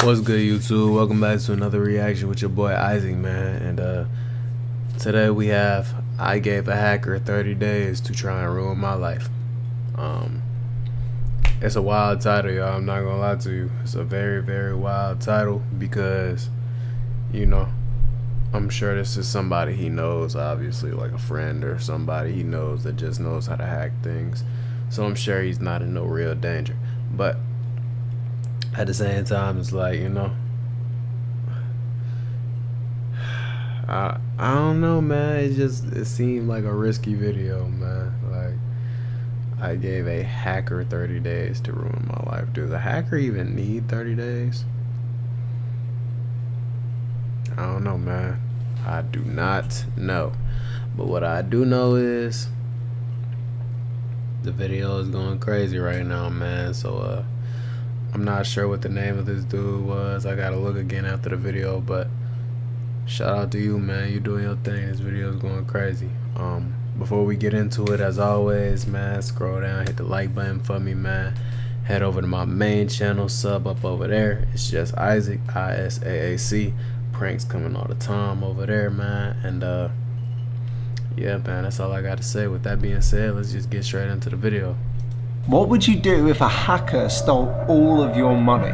What's good, YouTube? Welcome back to another reaction with your boy Isaac, man. And today we have I gave a hacker 30 days to try and ruin my life. It's a wild title, y'all. I'm not gonna lie to you. It's a very, very wild title because, you know, I'm sure this is somebody he knows, obviously, like a friend or somebody he knows that just knows how to hack things. So I'm sure he's not in no real danger. But at the same time, it's like, you know, I don't know, man. It seemed like a risky video, man. Like, I gave a hacker 30 days to ruin my life. Does a hacker even need 30 days? I don't know, man. I do not know. But what I do know is the video is going crazy right now, man. So I'm not sure what the name of this dude was. I gotta look again after the video, but shout out to you, man. You doing your thing. This video is going crazy. Before we get into it, as always, man, scroll down, hit the like button for me, man. Head over to my main channel, sub up over there. It's just Isaac, ISAAC. Pranks coming all the time over there, man. And yeah, man, that's all I got to say. With that being said, let's just get straight into the video. What would you do if a hacker stole all of your money?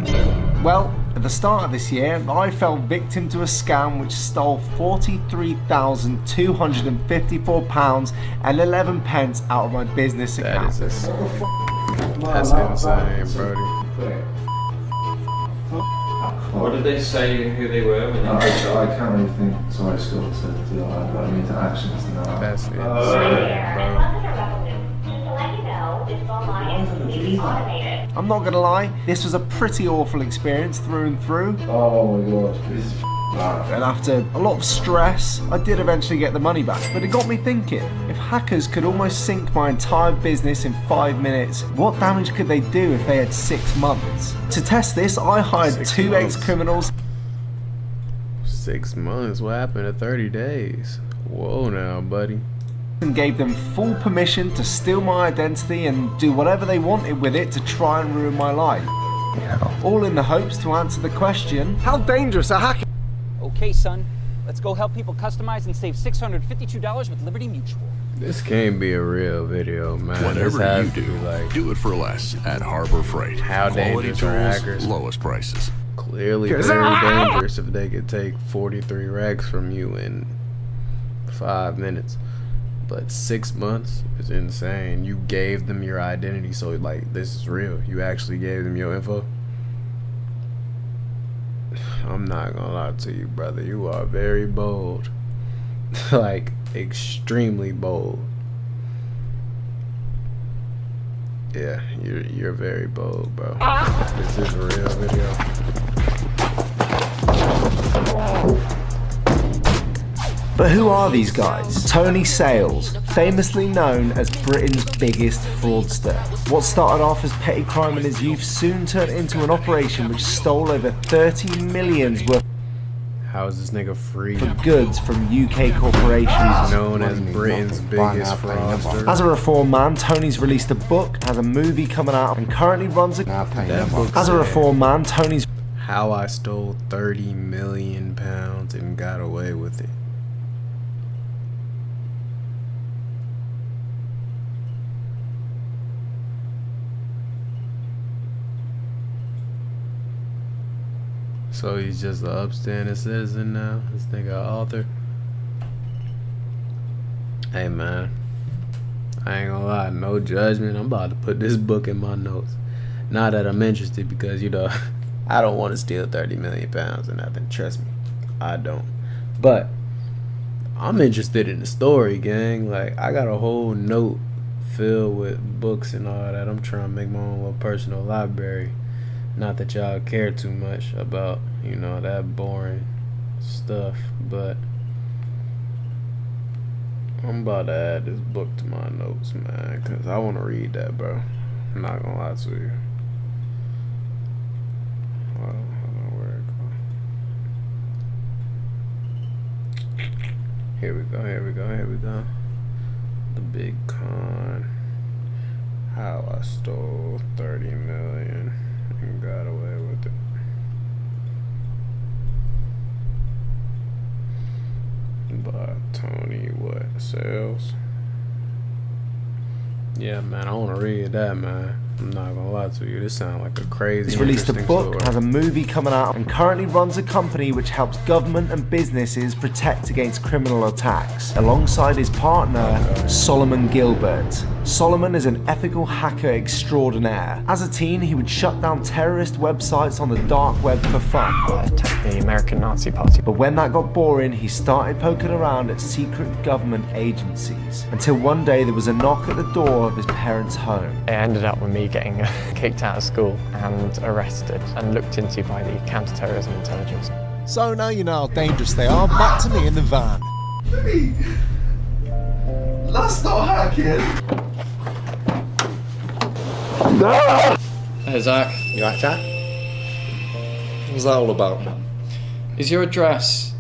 Well, at the start of this year, I fell victim to a scam which stole £43,254.11 out of my business account. That's insane, Brody. What did they say who they were? When I can't really think, so I still said I mean to actions now. That's insane, bro. I'm not gonna lie, this was a pretty awful experience through and through. Oh my god, this is bad. And after a lot of stress, I did eventually get the money back. But it got me thinking, if hackers could almost sink my entire business in 5 minutes, what damage could they do if they had 6 months? To test this, I hired 2 ex-criminals. 6 months? What happened to 30 days? Whoa now, buddy. And gave them full permission to steal my identity and do whatever they wanted with it to try and ruin my life. All in the hopes to answer the question, how dangerous a hacker? Okay, son, let's go help people customize and save $652 with Liberty Mutual. This can't be a real video, man. Whatever you do, do it for less at Harbor Freight. How Quality dangerous are tools, hackers? lowest prices. Clearly very dangerous if they could take 43 racks from you in 5 minutes. But 6 months is insane. You gave them your identity, so like this is real. You actually gave them your info. I'm not gonna lie to you, brother. You are very bold. Like, extremely bold. Yeah, you're very bold, bro. This is a real video. But who are these guys? Tony Sales, famously known as Britain's biggest fraudster. What started off as petty crime in his youth soon turned into an operation which stole over 30 million's worth How is this nigga free? of goods from UK corporations. He's known as Britain's biggest fraudster. As a reformed man, Tony's released a book, has a movie coming out, and currently runs a... That book As a said, reformed man, Tony's... How I Stole 30 million pounds and got away with it. So he's just an upstanding citizen now. This nigga author. Hey man, I ain't gonna lie, no judgment. I'm about to put this book in my notes. Not that I'm interested, because you know I don't want to steal 30 million pounds or nothing. Trust me, I don't. But I'm interested in the story, gang. Like, I got a whole note filled with books and all that. I'm trying to make my own little personal library. Not that y'all care too much about, you know, that boring stuff, but I'm about to add this book to my notes, man, because I want to read that, bro. I'm not going to lie to you. Hold on, where it go? Here we go. The big con. How I stole 30 million and got away with it. Tony what? Sales? Yeah, man, I want to read that, man. I'm not gonna lie to you, this sounds like a crazy. He's released a interesting book, story. has a movie coming out, and currently runs a company which helps government and businesses protect against criminal attacks, alongside his partner, Solomon Gilbert. Solomon is an ethical hacker extraordinaire. As a teen, he would shut down terrorist websites on the dark web for fun. Attack the American Nazi Party. But when that got boring, he started poking around at secret government agencies, until one day there was a knock at the door of his parents' home. It ended up with me getting kicked out of school and arrested and looked into by the counter-terrorism intelligence. So now you know how dangerous they are. Back to me in the van. That's not hacking! Hey Zach, You like that? What's that all about? is your address?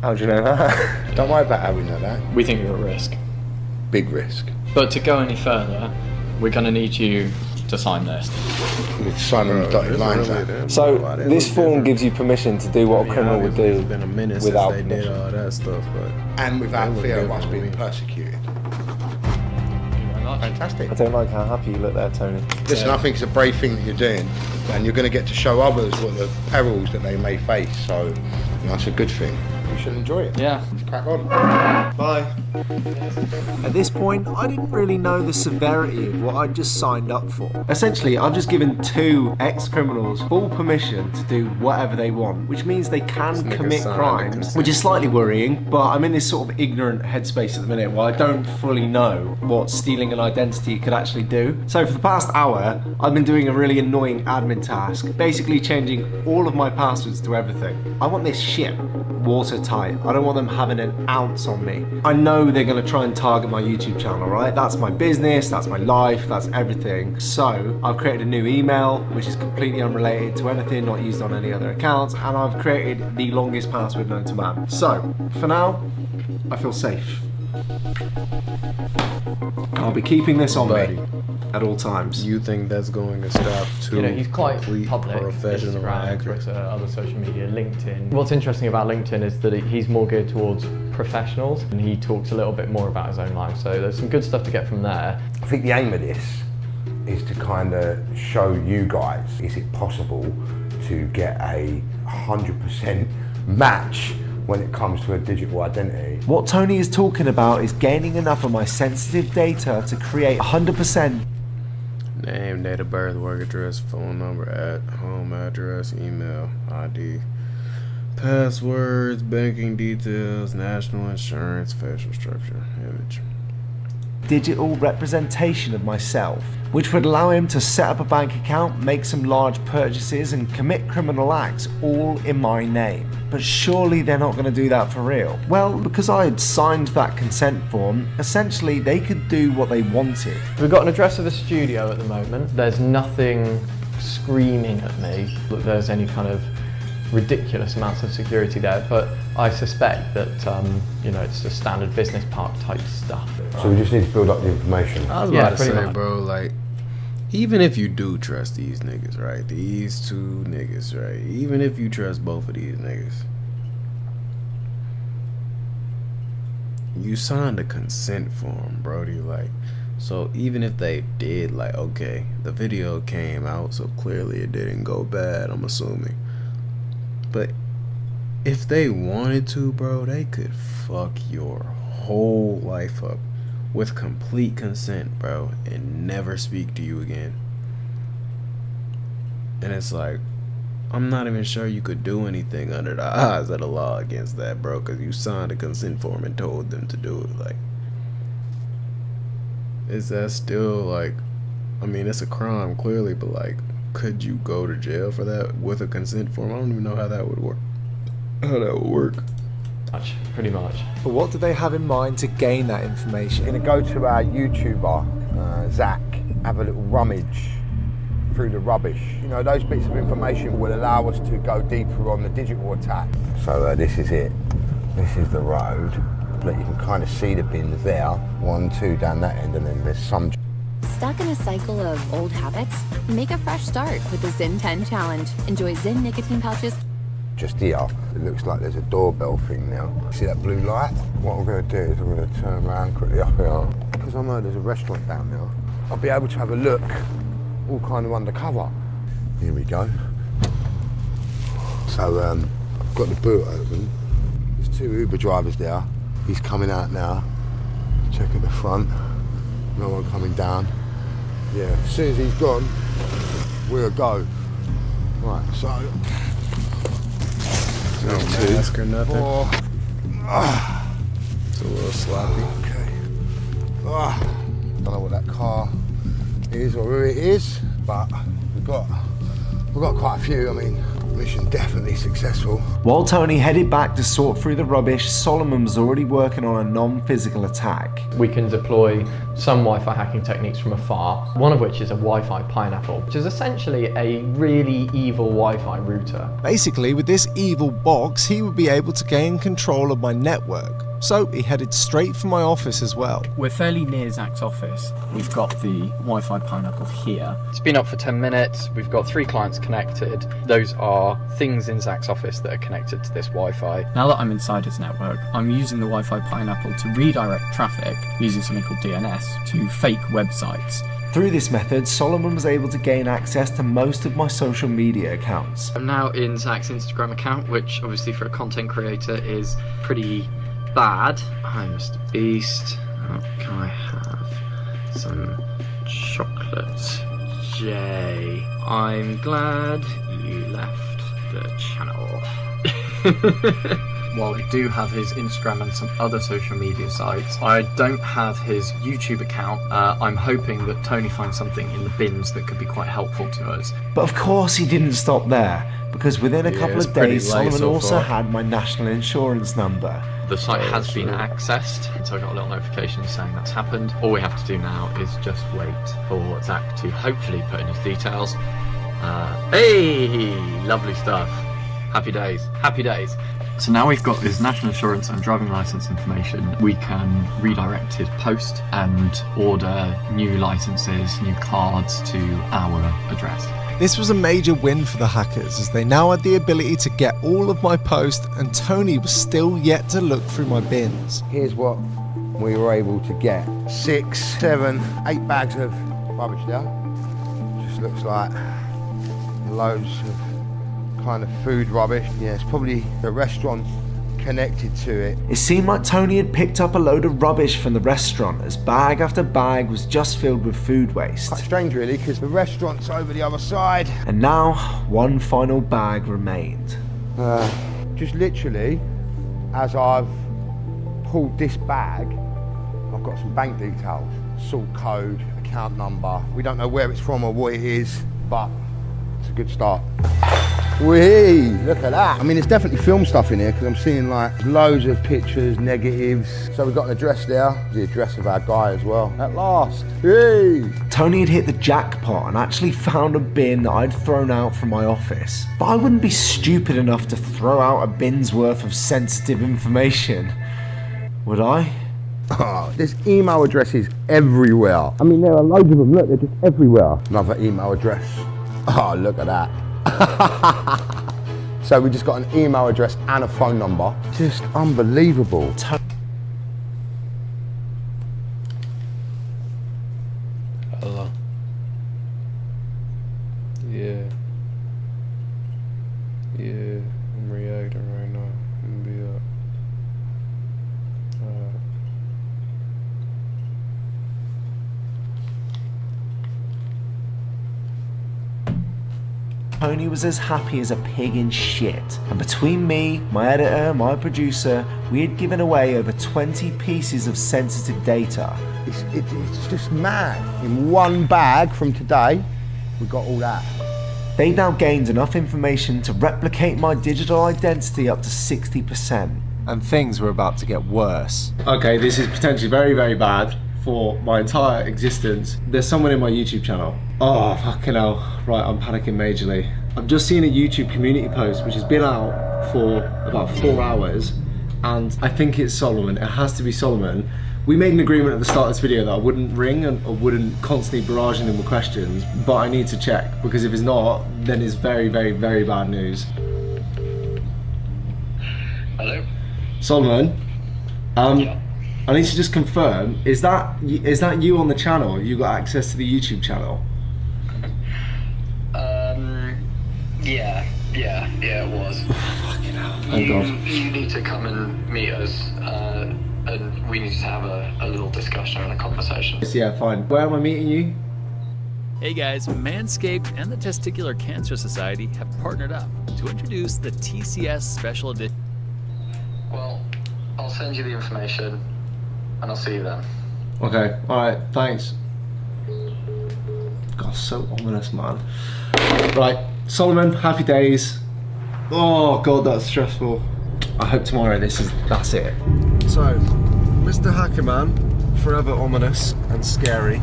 How do you know that? Don't worry about how we know that. We think you're at risk. Big risk. But to go any further, we're going to need you to sign this. With signing the dotted lines out. So, this form gives you permission to do what a criminal would do It's been a minute without since they did permission. all that stuff, but And without They fear look of us good being to me. persecuted. Thank you very much. Fantastic. I don't like how happy you look there, Tony. Listen, I think it's a brave thing that you're doing, and you're going to get to show others what the perils that they may face. So, that's a good thing. You should enjoy it. Yeah. Let's crack on. Bye. At this point, I didn't really know the severity of what I'd just signed up for. Essentially, I've just given two ex-criminals full permission to do whatever they want, which means they can nigga commit signed a crimes, consent. which is slightly worrying, but I'm in this sort of ignorant headspace at the minute where I don't fully know what stealing an identity could actually do. So for the past hour, I've been doing a really annoying admin task, basically changing all of my passwords to everything. I want this shit watertight. I don't want them having an ounce on me. I know they're going to try and target my YouTube channel, right? That's my business, that's my life, that's everything. So I've created a new email, which is completely unrelated to anything, not used on any other accounts, and I've created the longest password known to man. So for now, I feel safe. I'll be keeping this on Buddy. me at all times. you think that's going to stop two You know, he's quite complete public. professional Instagram, hackers? Twitter, other social media, LinkedIn. What's interesting about LinkedIn is that he's more geared towards professionals, and he talks a little bit more about his own life. So there's some good stuff to get from there. I think the aim of this is to kind of show you guys, is it possible to get a 100% match when it comes to a digital identity? What Tony is talking about is gaining enough of my sensitive data to create 100% Name, date of birth, work address, phone number, home address, email, ID, passwords, banking details, national insurance, facial structure, image. digital representation of myself, which would allow him to set up a bank account, make some large purchases, and commit criminal acts all in my name. But surely they're not going to do that for real. Well, because I had signed that consent form, essentially they could do what they wanted. We've got an address of a studio at the moment. There's nothing screaming at me that there's any kind of ridiculous amounts of security there, but I suspect that you know, it's the standard business park type stuff. So we just need to build up the information. I was Yeah, about to pretty say, much. bro, like, even if you do trust these niggas, right? These two niggas, right? Even if you trust both of these niggas, you signed a consent form, brody. Like, so even if they did, like, okay, the video came out, so clearly it didn't go bad, I'm assuming. But if they wanted to, bro, they could fuck your whole life up with complete consent, bro, and never speak to you again. And it's like, I'm not even sure you could do anything under the eyes of the law against that, bro, because you signed a consent form and told them to do it. Like, is that still, like, I mean, it's a crime, clearly, but, like, could you go to jail for that with a consent form? I don't even know how that would work. Pretty much. But what do they have in mind to gain that information? We're going to go to our YouTuber, Zach, have a little rummage through the rubbish. You know, those bits of information will allow us to go deeper on the digital attack. So this is it. This is the road. Look, you can kind of see the bins there. 1, 2 down that end, and then there's some. Stuck in a cycle of old habits? Make a fresh start with the Zyn 10 Challenge. Enjoy Zyn nicotine pouches. just here. It looks like there's a doorbell thing now. See that blue light? What I'm going to do is I'm going to turn around quickly up here. Because I know there's a restaurant down there, I'll be able to have a look, all kind of undercover. Here we go. So I've got the boot open. There's 2 Uber drivers there. He's coming out now. Checking the front. No one coming down. Yeah, as soon as he's gone, we'll go. Right, so. No mask or nothing. 4. It's a little sloppy. Okay. Don't know what that car is or who it is, but we've got quite a few. I mean, mission definitely successful. While Tony headed back to sort through the rubbish, Solomon was already working on a non-physical attack. We can deploy some Wi-Fi hacking techniques from afar, one of which is a Wi-Fi pineapple, which is essentially a really evil Wi-Fi router. Basically, with this evil box, he would be able to gain control of my network. So he headed straight for my office as well. We're fairly near Zach's office. We've got the Wi-Fi pineapple here. It's been up for 10 minutes. We've got 3 clients connected. Those are things in Zach's office that are connected to this Wi-Fi. Now that I'm inside his network, I'm using the Wi-Fi pineapple to redirect traffic using something called DNS to fake websites. Through this method, Solomon was able to gain access to most of my social media accounts. I'm now in Zach's Instagram account, which obviously for a content creator is pretty bad. Hi, Mr. Beast. Oh, can I have some chocolate? Jay, I'm glad you left the channel. While we do have his Instagram and some other social media sites, I don't have his YouTube account. I'm hoping that Tony finds something in the bins that could be quite helpful to us. But of course he didn't stop there, because within a couple of days, Solomon so also far. had my national insurance number. The site has been accessed, so I got a little notification saying that's happened. All we have to do now is just wait for Zach to hopefully put in his details. Hey, lovely stuff. Happy days, happy days. So now we've got his national insurance and driving license information, we can redirect his post and order new licenses, new cards to our address. This was a major win for the hackers, as they now had the ability to get all of my posts, and Tony was still yet to look through my bins. Here's what we were able to get. 6, 7, 8 bags of rubbish there. Just looks like loads of kind of food rubbish. Yeah, it's probably the restaurant connected to it. It seemed like Tony had picked up a load of rubbish from the restaurant, as bag after bag was just filled with food waste. Quite strange really, because the restaurant's over the other side. And now, one final bag remained. Just literally, as I've pulled this bag, I've got some bank details, sort code, account number. We don't know where it's from or what it is, but it's a good start. Whee! Look at that. I mean, there's definitely film stuff in here because I'm seeing like loads of pictures, negatives. So we've got an address there, the address of our guy as well. At last. Hey! Tony had hit the jackpot and actually found a bin that I'd thrown out from my office. But I wouldn't be stupid enough to throw out a bin's worth of sensitive information, would I? Oh, there's email addresses everywhere. I mean, there are loads of them. Look, they're just everywhere. Another email address. Oh, look at that. So we just got an email address and a phone number. Just unbelievable. Hello. Yeah. Yeah, I'm reacting right now. I'm gonna be up. Tony was as happy as a pig in shit. And between me, my editor, my producer, we had given away over 20 pieces of sensitive data. It's just mad. In one bag from today, we got all that. They now gained enough information to replicate my digital identity up to 60%. And things were about to get worse. Okay, this is potentially very, very bad for my entire existence. There's someone in my YouTube channel. Oh, fucking hell. Right, I'm panicking majorly. I've just seen a YouTube community post which has been out for about 4 hours, and I think it's Solomon. It has to be Solomon. We made an agreement at the start of this video that I wouldn't ring and I wouldn't constantly barraging him with questions, but I need to check, because if it's not, then it's very, very, very bad news. Hello? Solomon, I need to just confirm, is that you on the channel? You got access to the YouTube channel? Yeah, it was. Fucking hell. You need to come and meet us, and we need to have a little discussion and a conversation. Yeah, fine. Where am I meeting you? Hey guys, Manscaped and the Testicular Cancer Society have partnered up to introduce the TCS Special Edition. Well, I'll send you the information, and I'll see you then. Okay, alright, thanks. God, so ominous, man. Right, Solomon, happy days. Oh God, that's stressful. I hope tomorrow that's it. So, Mr. Hackerman, forever ominous and scary,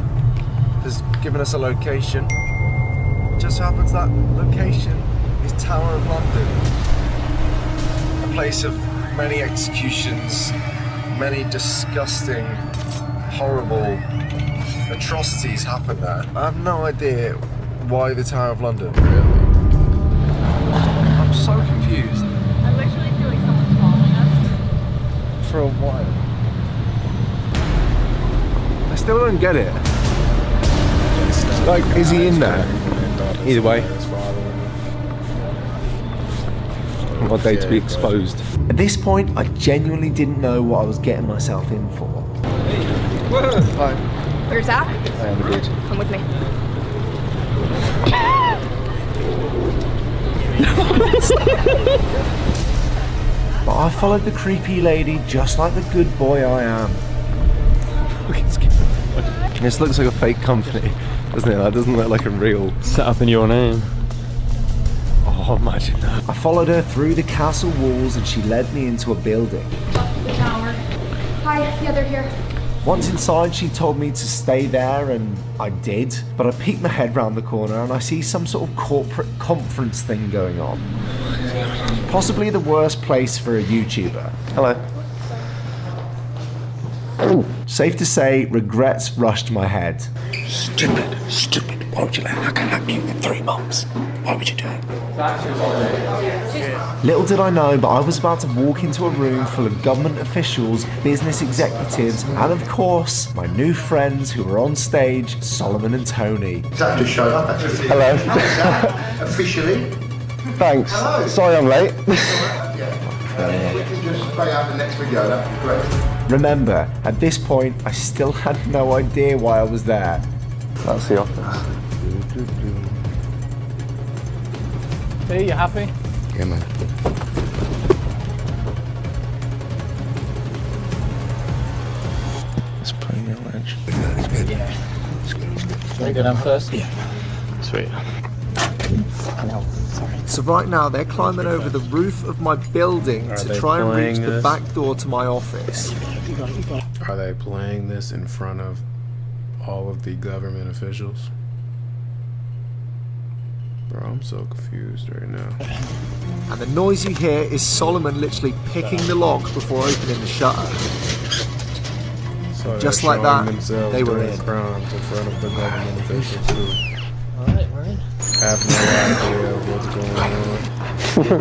has given us a location. It just happens that location is Tower of London. A place of many executions, many disgusting, horrible atrocities happen there. I have no idea why the Tower of London, really. I'm so confused. I literally feel like someone's following us. For a while. I still don't get it. Like, is he in there? Either way. What day to be exposed. At this point, I genuinely didn't know what I was getting myself in for. Hi. Where's Zach? I am good. Come with me. But I followed the creepy lady just like the good boy I am. This looks like a fake company, doesn't it? That doesn't look like a real... Set up in your name. Oh, imagine that. I followed her through the castle walls and she led me into a building. The tower. Hi, yeah, they're here. Once inside, she told me to stay there, and I did. But I peeked my head round the corner and I see some sort of corporate conference thing going on. Possibly the worst place for a YouTuber. Hello. Safe to say, regrets rushed my head. Stupid. Why would you let Hacker hack you for 3 months? Why would you do it? Little did I know, but I was about to walk into a room full of government officials, business executives, and of course, my new friends who were on stage, Solomon and Tony. Zach just showed up, actually. Hello. Zach, officially. Thanks. Hello. Sorry I'm late. We can just play out the next video, that'd be great. Remember, at this point, I still had no idea why I was there. That's the office. Hey, you happy? Yeah, man. Let's play your ranch. It's good. Yeah. Should I go down first? Yeah. Sweet. No, sorry. So right now, they're climbing over the roof of my building to try and reach the back door to my office. Are they playing this in front of all of the government officials? Bro, I'm so confused right now. And the noise you hear is Solomon literally picking the lock before opening the shutter. So just like that, they were doing in. crimes in front of the government officials too. Alright, we're in. Have no idea what's going on.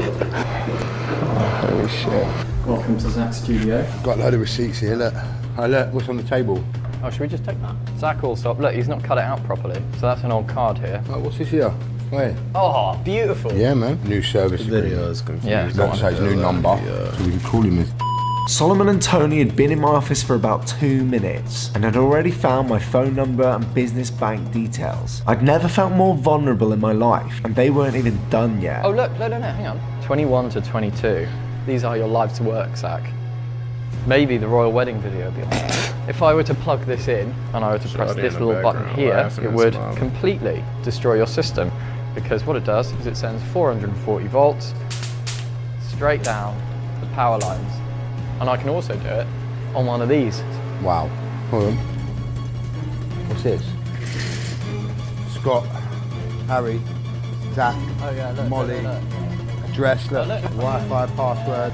Holy shit. Welcome to Zach's studio. Got a load of receipts here, look. Oh, look, what's on the table? Oh, should we just take that? Zach also, look, he's not cut it out properly, so that's an old card here. Oh, what's this here? Where? Oh, beautiful. Yeah, man. New service The video is confusing. Yeah, Don't say his new number, so we can call him this. Solomon and Tony had been in my office for about 2 minutes and had already found my phone number and business bank details. I'd never felt more vulnerable in my life, and they weren't even done yet. Oh, look, no, hang on. 21 to 22. These are your live to work, Zach. Maybe the royal wedding video will be on. If I were to plug this in and I were to press this little button here, it would completely destroy your system, because what it does is it sends 440 volts straight down the power lines. And I can also do it on one of these. Wow. Hold on. What's this? Scott, Harry, Zach, Oh yeah, look, Molly, look. address, look, look. Wi-Fi password.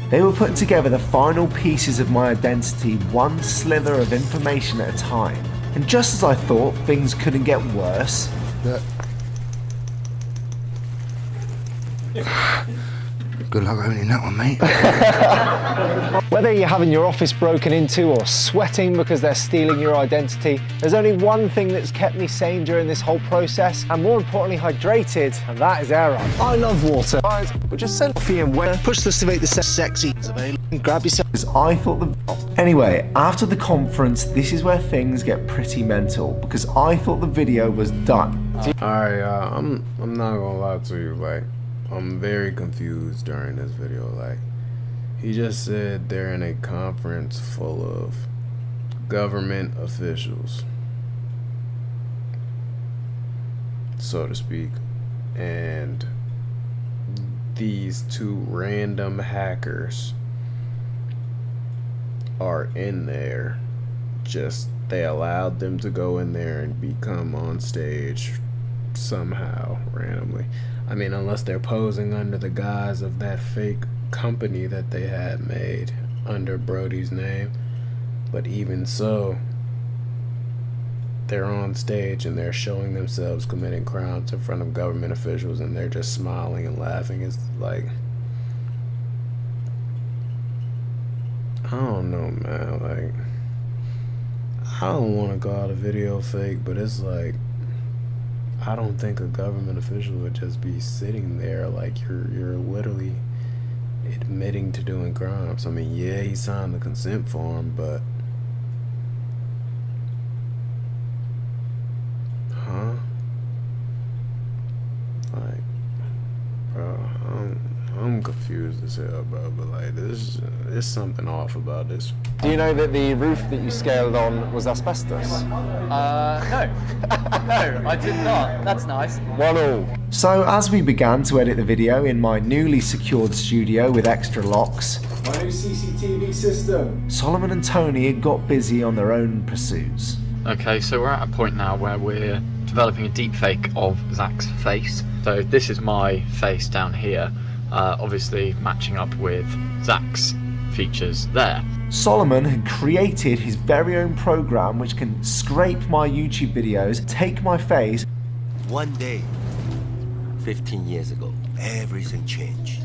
They were putting together the final pieces of my identity, one slither of information at a time. And just as I thought things couldn't get worse, Look. Good luck owning that one, mate. Whether you're having your office broken into or sweating because they're stealing your identity, there's only one thing that's kept me sane during this whole process, and more importantly hydrated, and that is air. I love water. Guys, we'll just send coffee and wear. Push this to make the sexy available. Grab yourself. I thought the... Anyway, after the conference, this is where things get pretty mental, because I thought the video was done. Alright, I'm not gonna lie to you, like, I'm very confused during this video. Like, he just said they're in a conference full of government officials, so to speak, and these two random hackers are in there. Just, they allowed them to go in there and become on stage somehow randomly. I mean, unless they're posing under the guise of that fake company that they had made under Brody's name. But even so, they're on stage and they're showing themselves committing crimes in front of government officials, and they're just smiling and laughing. It's like, I don't know, man. Like, I don't want to call the video fake, but it's like, I don't think a government official would just be sitting there like you're literally admitting to doing crimes. I mean, yeah, he signed the consent form, but like, bro, I'm confused as hell, bro. But like, there's something off about this. Do you know that the roof that you scaled on was asbestos? No. No, I did not. That's nice. 1-1. So as we began to edit the video in my newly secured studio with extra locks, my new CCTV system, Solomon and Tony had got busy on their own pursuits. Okay, so we're at a point now where we're developing a deepfake of Zach's face. So this is my face down here, obviously matching up with Zach's features there. Solomon had created his very own program which can scrape my YouTube videos, take my face. One day, 15 years ago, everything changed.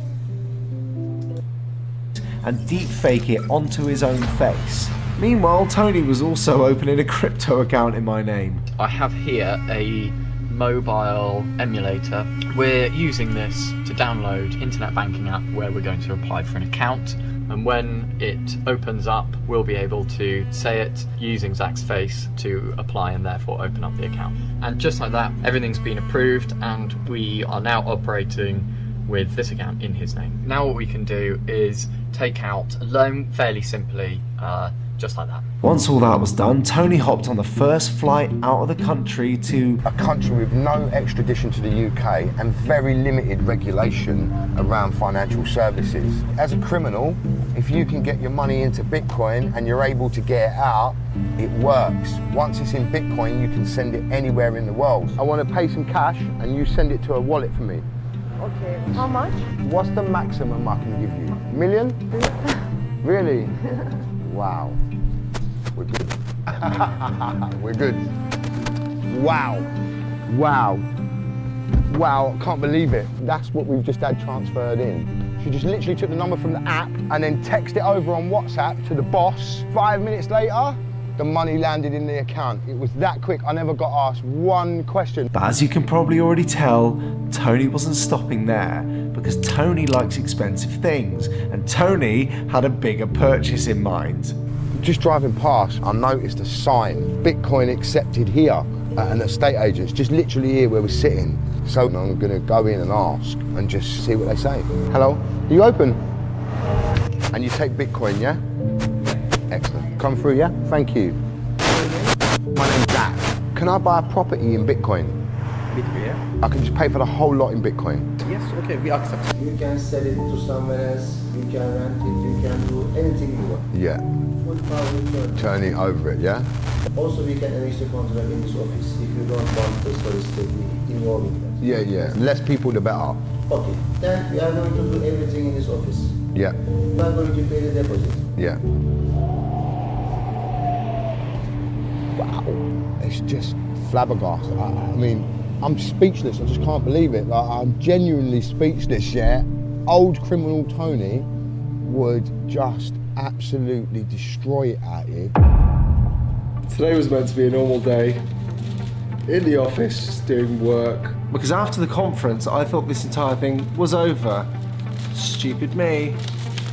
And deepfake it onto his own face. Meanwhile, Tony was also opening a crypto account in my name. I have here a mobile emulator. We're using this to download internet banking app where we're going to apply for an account, and when it opens up we'll be able to say it using Zach's face to apply and therefore open up the account. And just like that, everything's been approved and we are now operating with this account in his name. Now what we can do is take out a loan fairly simply, just like that. Once all that was done, Tony hopped on the first flight out of the country to a country with no extradition to the UK and very limited regulation around financial services. As a criminal, if you can get your money into Bitcoin and you're able to get it out, it works. Once it's in Bitcoin, you can send it anywhere in the world. I want to pay some cash and you send it to a wallet for me. Okay, how much? What's the maximum I can give you? $1 million? Really? Wow. We're good. We're good. Wow. Wow. Wow, I can't believe it. That's what we've just had transferred in. She just literally took the number from the app and then texted it over on WhatsApp to the boss. 5 minutes later, the money landed in the account. It was that quick. I never got asked one question. But as you can probably already tell, Tony wasn't stopping there, because Tony likes expensive things, and Tony had a bigger purchase in mind. Just driving past, I noticed a sign, Bitcoin accepted here at an estate agent's, just literally here where we're sitting. So I'm gonna go in and ask and just see what they say. Hello, are you open? And you take Bitcoin, yeah? Excellent. Come through, yeah? Thank you. My name's Zach. Can I buy a property in Bitcoin? Bitcoin, yeah? I can just pay for the whole lot in Bitcoin. Yes, okay, we accept. You can sell it to someone else, you can rent it, you can do anything you want. Yeah. Turn it over it, yeah? Also, we can arrange the contract in this office if you don't want the solicitor to be involved in that. Yeah, yeah. Less people, the better. Okay, then we are going to do everything in this office. Yeah. We are going to pay the deposit. Yeah. Wow. It's just flabbergasted. I mean, I'm speechless. I just can't believe it. Like, I'm genuinely speechless, yeah? old criminal Tony would just absolutely destroy it out here. Today was meant to be a normal day in the office, just doing work. Because after the conference, I thought this entire thing was over. Stupid me.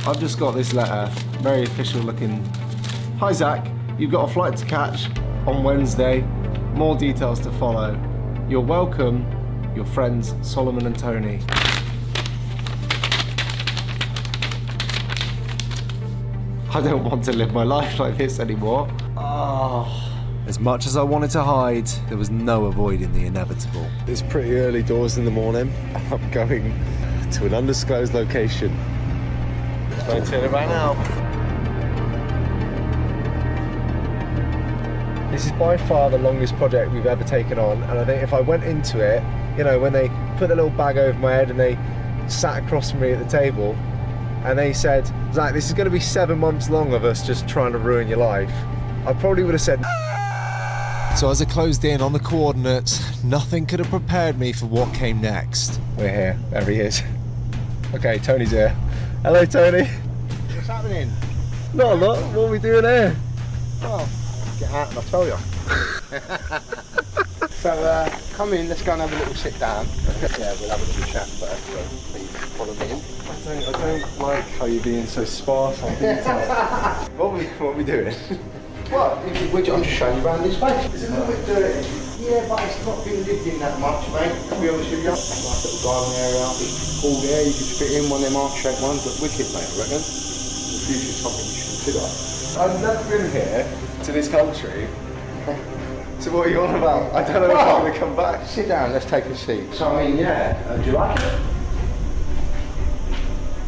I've just got this letter, very official looking. Hi Zach, you've got a flight to catch on Wednesday. More details to follow. You're welcome, your friends Solomon and Tony. I don't want to live my life like this anymore. As much as I wanted to hide, there was no avoiding the inevitable. It's pretty early doors in the morning. I'm going to an undisclosed location. I'll tell you right now. This is by far the longest project we've ever taken on, and I think if I went into it, you know, when they put the little bag over my head and they sat across from me at the table, and they said, Zach, this is going to be 7 months long of us just trying to ruin your life, I probably would have said. So as I closed in on the coordinates, nothing could have prepared me for what came next. We're here, there he is. Okay, Tony's here. Hello, Tony. What's happening? Not a lot, what are we doing here? Oh, get out and I'll tell you. So, come in, let's go and have a little sit down. Yeah, we'll have a little chat first, so please follow me in. I don't like how you're being so sparse on detail. What are we doing? Well, I'm just showing you around this place. It's a little bit dirty. Yeah, but it's not been lived in that much, mate, to be honest with you. Nice little garden area, all there, you could fit in one of them arch-shaped ones, but wicked, mate, I reckon. The future's something you should consider. I've never been here, to this country. So what are you on about? I don't know if I'm going to come back. Sit down, let's take a seat. So, I mean, yeah, do you like it?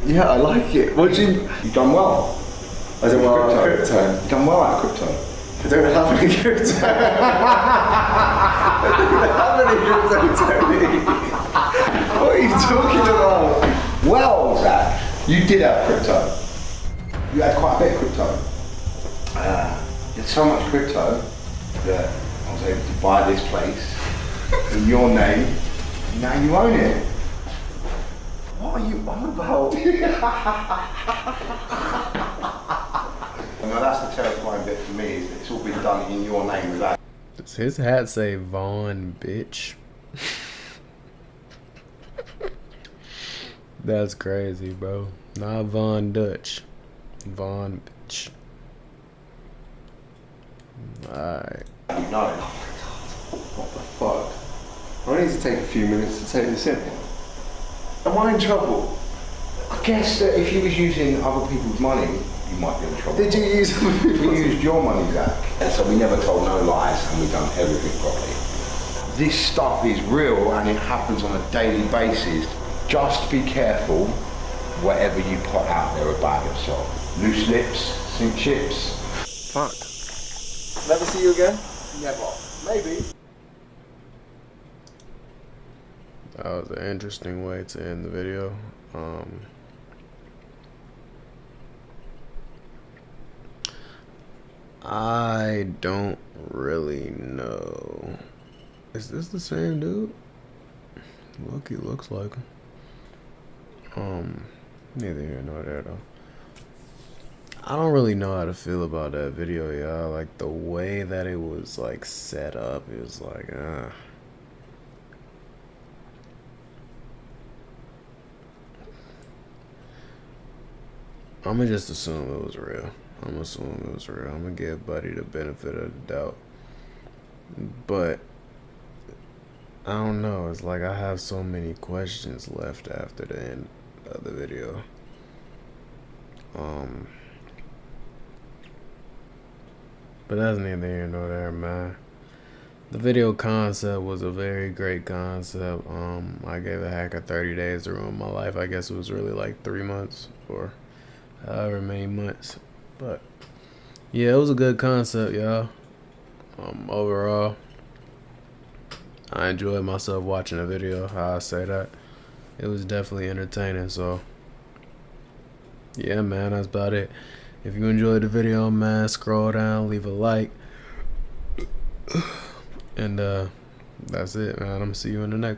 Yeah, I like it. You've done well. I don't well at crypto. You've done well at crypto. I don't have any crypto. I don't have any crypto, Tony. What are you talking about? Well, Zach, you did have crypto. You had quite a bit of crypto. You had so much crypto that I was able to buy this place in your name, and now you own it. What are you on about? Now that's the terrifying bit for me, is that it's all been done in your name without. Does his hat say Vaughn, bitch? That's crazy, bro. Not Von Dutch. Vaughn, bitch. Alright. No. What the fuck? I need to take a few minutes to take this in. Am I in trouble? I guess that if you was using other people's money, you might be in trouble. Did you use other people's money? We used your money, Zach. And so we never told no lies, and we've done everything properly. This stuff is real, and it happens on a daily basis. Just be careful whatever you put out there about yourself. Loose lips, sink ships. Fuck. Never see you again? Never. Maybe. That was an interesting way to end the video. I don't really know. Is this the same dude? Look, he looks like him. Neither here nor there though. I don't really know how to feel about that video, y'all. Like the way that it was like set up, it was like, I'ma just assume it was real. I'm assuming it was real. I'm gonna give Buddy the benefit of the doubt. But I don't know. It's like I have so many questions left after the end of the video. But that's neither here nor there, man. The video concept was a very great concept. I gave a hacker 30 days to ruin my life. I guess it was really like 3 months or however many months. But yeah, it was a good concept, y'all. Overall, I enjoyed myself watching the video. How I say that, it was definitely entertaining. So yeah, man, that's about it. If you enjoyed the video, man, scroll down, leave a like, and that's it, man. I'm gonna see you in the next.